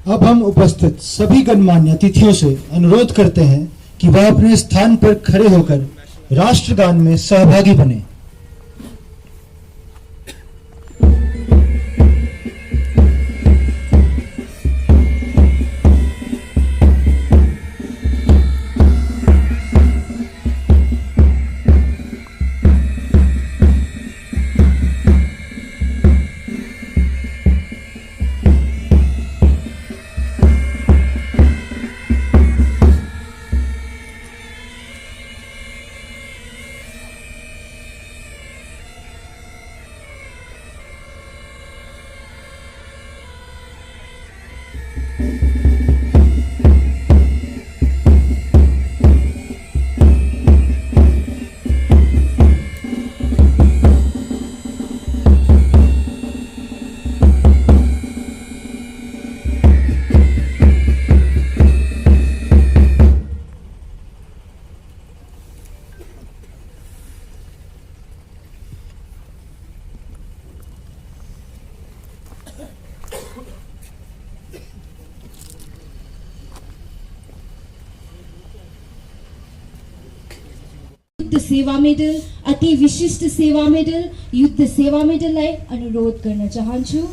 अब हम उपस्थित सभी गणमान्य अतिथियों से अनुरोध करते हैं कि वह अपने स्थान पर खड़े होकर राष्ट्रगान में सहभागी बने। युद्ध सेवा मेडल अति विशिष्ट सेवा मेडल युद्ध सेवा मेडललाई अनुरोध गर्न चाहन्छु।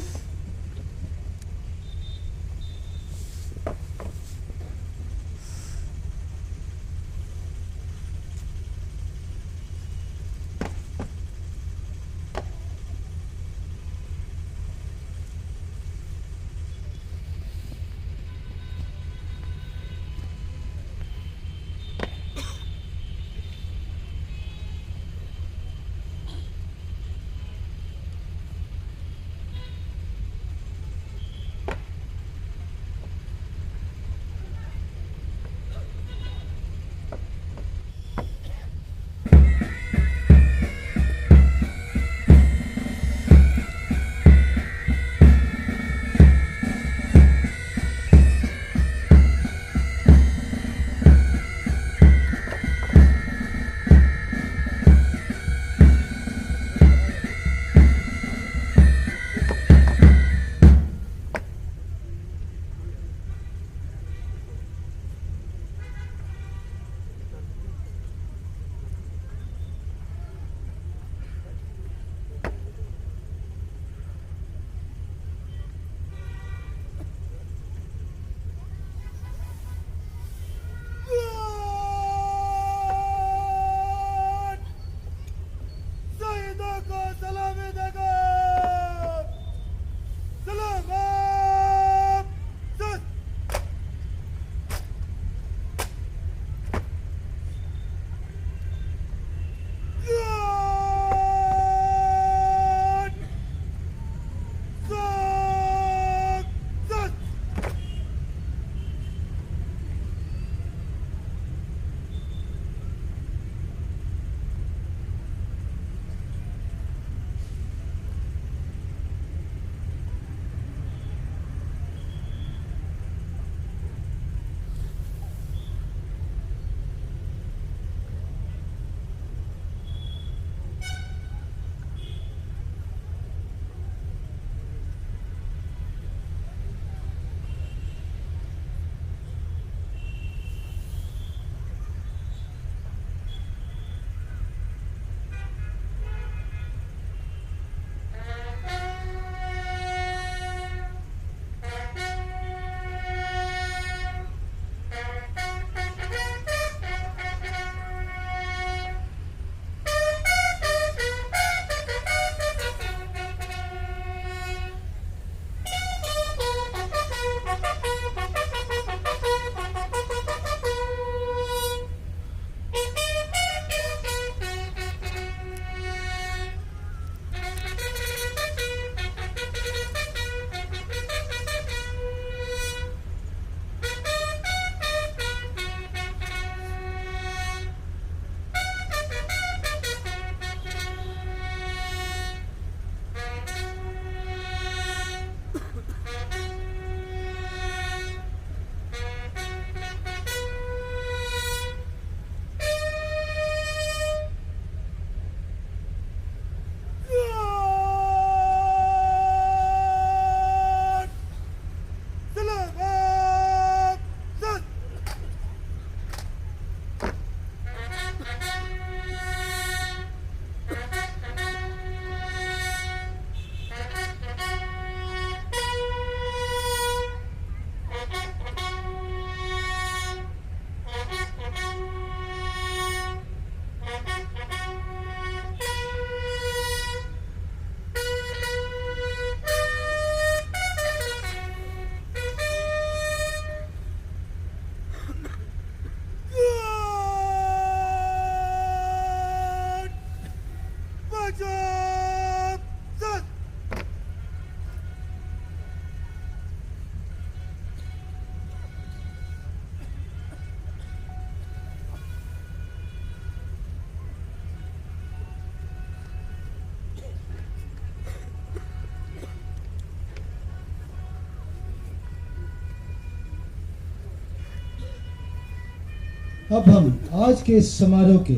अब हम आज के इस समारोह के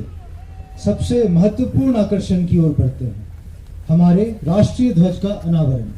सबसे महत्वपूर्ण आकर्षण की ओर बढ़ते हैं, हमारे राष्ट्रीय ध्वज का अनावरण।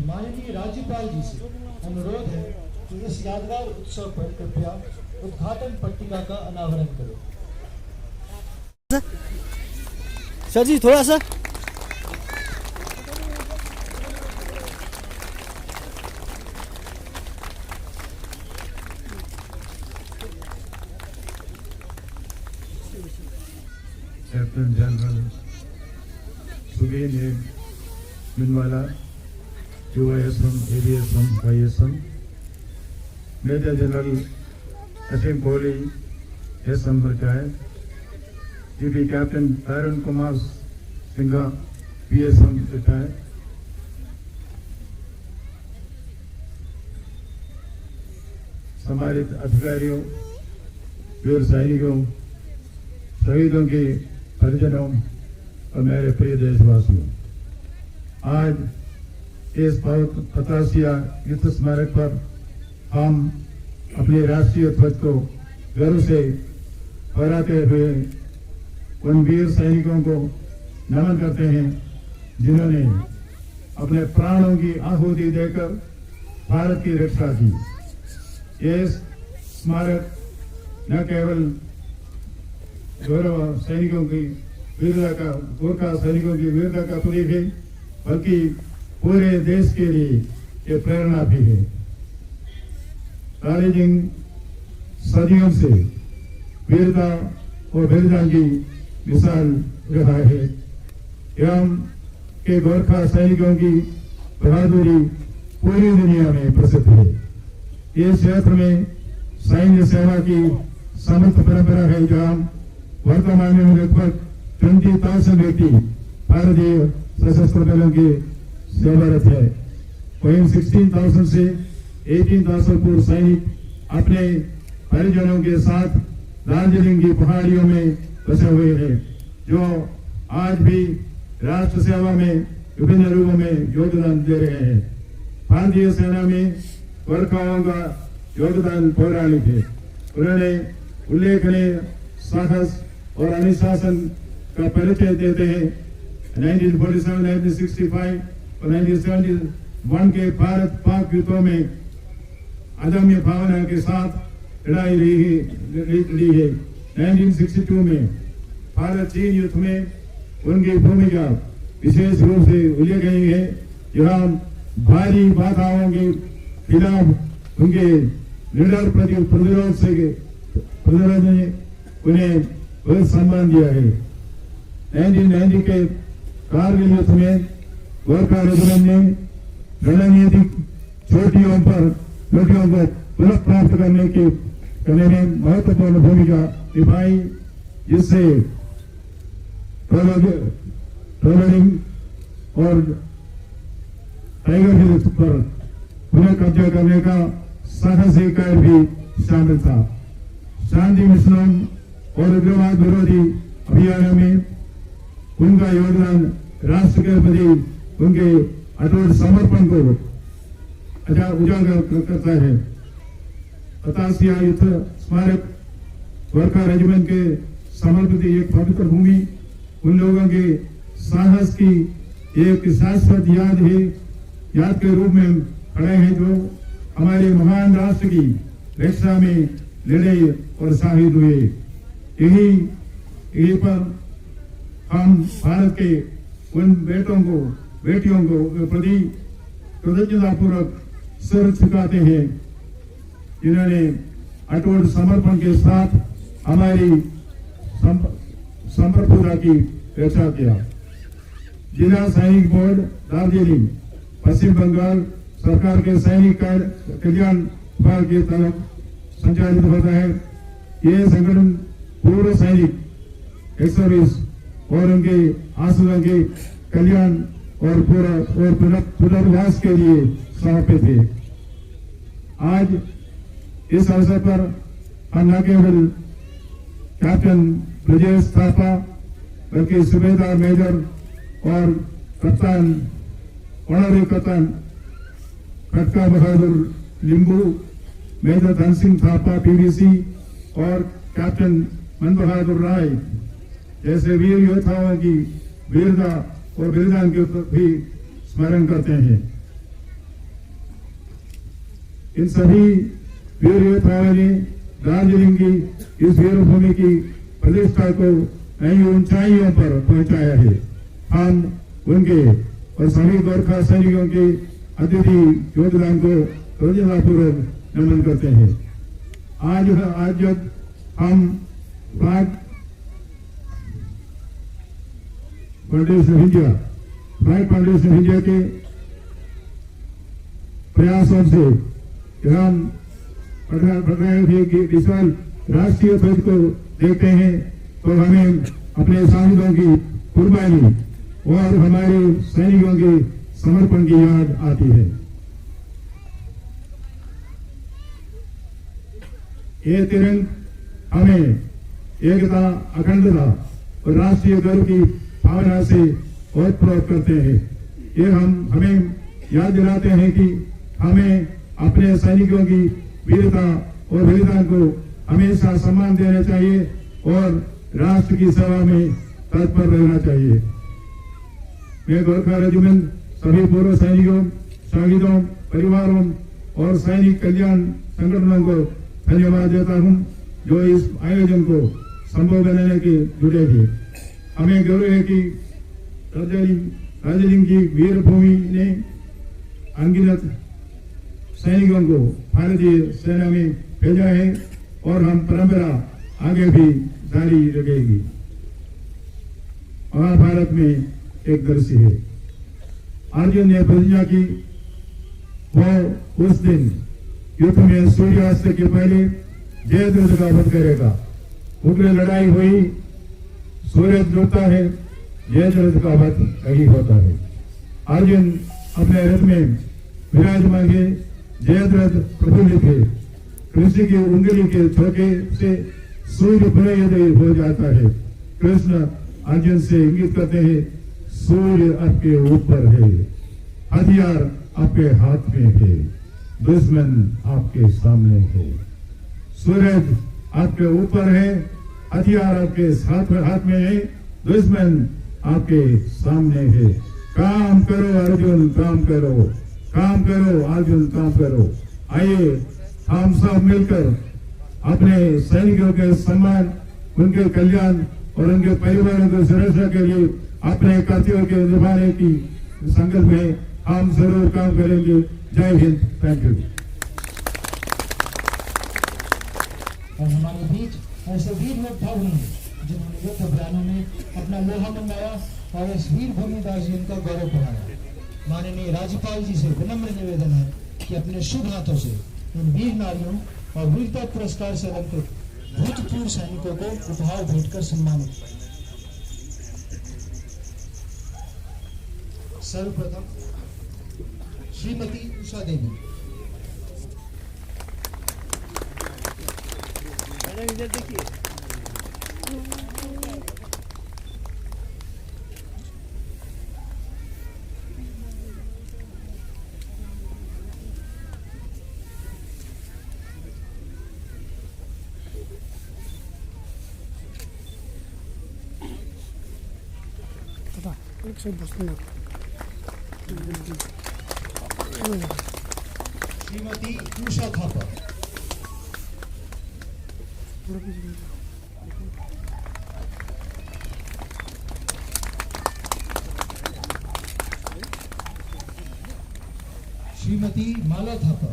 माननीय राज्यपाल जी से अनुरोध है कि इस यादगार उत्सव पर कृपया उद्घाटन पट्टिका का अनावरण करो। सर जी थोड़ा सा captain general Suben Minwala, UISM, ABSM, YSM, major general Asim Kohli, SM panchayat, GP captain Arun Kumar Singha, PSM panchayat, सम्मानित अधिकारियों, वीर सैनिकों, शहीदों के परिजनों और मेरे प्रिय देशवासियों, आज इस 50वां युद्ध स्मारक पर हम अपने राष्ट्रीय ध्वज को गर्व से फहराते हुए उन वीर सैनिकों को नमन करते हैं जिन्होंने अपने प्राणों की आहुति देकर भारत की रक्षा की। ये स्मारक न केवल गौरव सैनिकों की वीरता का, गोरखा सैनिकों की वीरता का प्रतीक है, बल्कि पूरे देश के लिए ये प्रेरणा भी है। रानीजंग सदियों से वीरता और वीरता की मिसाल रहा है। एवं के गोरखा सैनिकों की बहादुरी पूरी दुनिया में प्रसिद्ध है। इस क्षेत्र में सैन्य सेवा की समृद्ध परंपरा है, जहाँ वर्तमान में लगभग 20,000 व्यक्ति भारतीय सशस्त्र बलों के सेवारत है। वहीं 16,000 से 18,000 पूर्व सैनिक अपने परिजनों के साथ दार्जिलिंग की पहाड़ियों में बसे हुए हैं, जो आज भी राष्ट्र सेवा में विभिन्न रूपों में योगदान दे रहे हैं। भारतीय सेना में गोरखाओं का योगदान पौराणिक है। उन्होंने उल्लेखनीय साहस और अनुशासन का परिचय देते हैं। 1947, 1965 और 1971 के भारत पाक युद्धों में अदम्य भावना के साथ लड़ाई ली है। 1962 में भारत चीन युद्ध में उनकी भूमिका विशेष रूप से उल्लेख गई है। यहाँ भारी बाधाओं के खिलाफ उनके निडर प्रतिरोध ने उन्हें बहुत सम्मान दिया है। 1990 के कारगिल युद्ध में गोरखा रेजिमेंट ने रणनीतिक चोटियों को पुनः प्राप्त करने में महत्वपूर्ण भूमिका निभाई, जिससे ट्रोलिंग और टाइगर हिल्स पर पुनः कब्जा करने का साहसिक कार्य भी शामिल था। शांति मिशनों और उग्रवाद विरोधी अभियानों में उनका योगदान राष्ट्र के प्रति उनके अटूट समर्पण को उजागर करता है। अतासिया युद्ध स्मारक गोरखा रेजिमेंट के समर्पित एक पवित्र भूमि उन लोगों के साहस की एक शाश्वत याद के रूप में खड़े हैं, जो हमारे महान राष्ट्र की रक्षा में लड़े और शहीद हुए। यही पर हम भारत के उन बेटियों को प्रति कृतज्ञतापूर्वक सिर झुकाते हैं, जिन्होंने अटूट समर्पण के साथ हमारी संप्रभुता की रक्षा किया। जिला सैनिक बोर्ड दार्जिलिंग पश्चिम बंगाल सरकार के सैनिक कल्याण विभाग की तरफ संचालित होता है। ये संगठन पूर्व सैनिक एक्स-सर्विस और उनके आश्रितों के कल्याण और पुनर्वास के लिए समर्पित है। आज इस अवसर पर हम न केवल कैप्टन ब्रजेश थापा बल्कि सूबेदार मेजर और कप्तान ऑनरी कप्तान खटका बहादुर लिंबू, मेजर धन सिंह थापा पीवीसी और कैप्टन मन बहादुर राय जैसे वीर योद्धाओं की वीरता और बलिदान के भी स्मरण करते हैं। इन सभी वीर योद्धाओं ने दार्जिलिंग की इस वीरभूमि की प्रतिष्ठा को नई ऊंचाइयों पर पहुंचाया है। हम उनके और सभी गोरखा सैनिकों के अद्वितीय योगदान को कृतज्ञतापूर्वक नमन करते हैं। आज जब हम फ्लैग फाउंडेशन इंडिया के प्रयासों से हम विशाल राष्ट्रीय ध्वज को देखते हैं तो हमें अपने साथियों की कुर्बानी और हमारे सैनिकों के समर्पण की याद आती है। ये तिरंग हमें एकता, अखंडता और राष्ट्रीय गर्व की भावना से ओतप्रोत करते हैं। ये हमें याद दिलाते हैं कि हमें अपने सैनिकों की वीरता और बलिदान को हमेशा सम्मान देना चाहिए और राष्ट्र की सेवा में तत्पर रहना चाहिए। मैं गोरखा रेजिमेंट सभी पूर्व सैनिकों, शहीदों, परिवारों और सैनिक कल्याण संगठनों को धन्यवाद देता हूं, जो इस आयोजन को संभव बनाने के जुटे थे। हमें गर्व है कि दार्जिलिंग की वीरभूमि ने अनगिनत सैनिकों को भारतीय सेना में भेजा है और हम परंपरा आगे भी जारी रखेगी। महाभारत में एक दृश्य है, अर्जुन ने प्रतिज्ञा की वो उस दिन युद्ध में सूर्यास्त के पहले जयद्रथ का वध करेगा। उग्र लड़ाई हुई, सूरज डूबता है, जयद्रथ का वध नहीं होता है। अर्जुन अपने रथ में विराजमान है, जयद्रथ प्रफुल्लित है। कृष्ण की उंगली के छोके से सूर्य प्रयोदय हो जाता है। कृष्ण अर्जुन से इंगित करते हैं, सूर्य आपके ऊपर है, हथियार आपके हाथ में है, दुश्मन आपके सामने है। सूरज आपके ऊपर है, हथियार आपके हाथ में है, दुश्मन आपके सामने है। काम करो अर्जुन, काम करो, काम करो अर्जुन, काम करो। आइए हम सब मिलकर अपने सैनिकों के सम्मान उनके कल्याण और उनके परिवारों की सुरक्षा के लिए अपने कर्तव्यों के निभाने की संकल्प में हम जरूर काम करेंगे। जय हिंद। Thank you. और हमारे बीच ऐसे वीर लोग भाग हैं जिन्होंने युद्ध अभियानों में अपना लोहा मंगाया और इस वीर भूमिदास जी का गौरव बढ़ाया। माननीय राज्यपाल जी से विनम्र निवेदन है कि अपने शुभ हाथों से उन वीर नारियों और वीरता पुरस्कार से अलंकृत भूतपूर्व सैनिकों को उपहार भेंटकर सम्मानित करें। सर्वप्रथम श्रीमती उषा देवी। मैडम इधर देखिए। श्रीमती उषा थापा। श्रीमती माला थापा।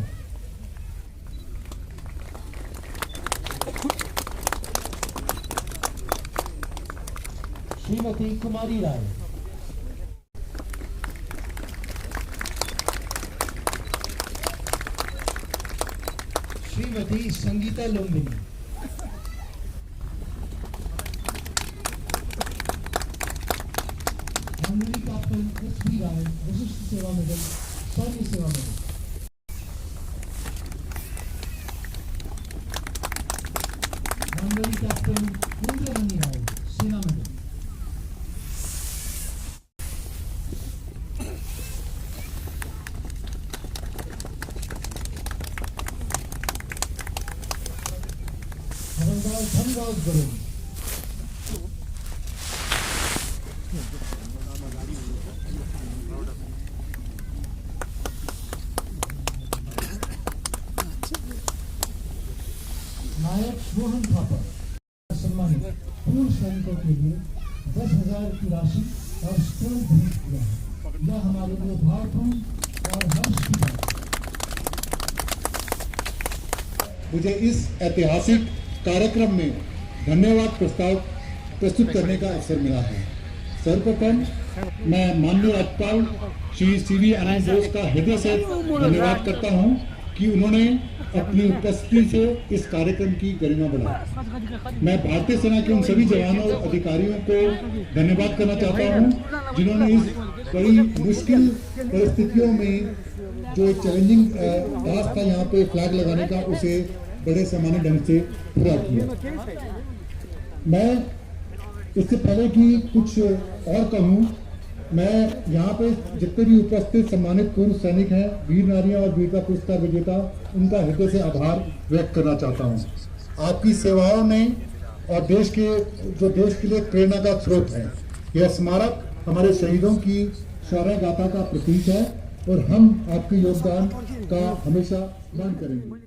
श्रीमती कुमारी राय। श्रीमती संगीता लुम्बिनी। माननीय कैप्टन एस.पी. राय विशिष्ट सेवा मेडल, सैन्य सेवा मेडल। माननीय कैप्टन इंद्रमणि राय सेना मेडल। धनराज गरुड़। नायक रोहन थापा सम्मानित पूर्व सैनिकों के लिए 10,000 की राशि और स्टोन भेंट किया है। यह हमारे लिए भावपूर्ण और हर्ष की बात है। मुझे इस ऐतिहासिक कार्यक्रम में धन्यवाद प्रस्ताव प्रस्तुत करने का अवसर मिला है। सर्वप्रथम मैं माननीय राज्यपाल श्री सी.वी. आनंद बोस का हृदय से धन्यवाद करता हूं कि उन्होंने अपनी उपस्थिति से इस कार्यक्रम की गरिमा बढ़ाई। मैं भारतीय सेना के उन सभी जवानों और अधिकारियों को धन्यवाद करना चाहता हूं जिन्होंने इस बड़ी मुश्किल परिस्थितियों में जो एक चैलेंजिंग टास्क था यहाँ पे फ्लैग लगाने का, उसे बड़े सामान्य ढंग से पूरा किया। मैं इससे पहले कि कुछ और कहूँ, मैं यहाँ पे जितने भी उपस्थित सम्मानित पूर्व सैनिक हैं, वीर नारियां और वीरता पुरस्कार विजेता, उनका हृदय से आभार व्यक्त करना चाहता हूँ। आपकी सेवाओं ने और देश के लिए प्रेरणा का स्रोत है। यह स्मारक हमारे शहीदों की शौर्य गाथा का प्रतीक है और हम आपके योगदान का हमेशा मान करेंगे।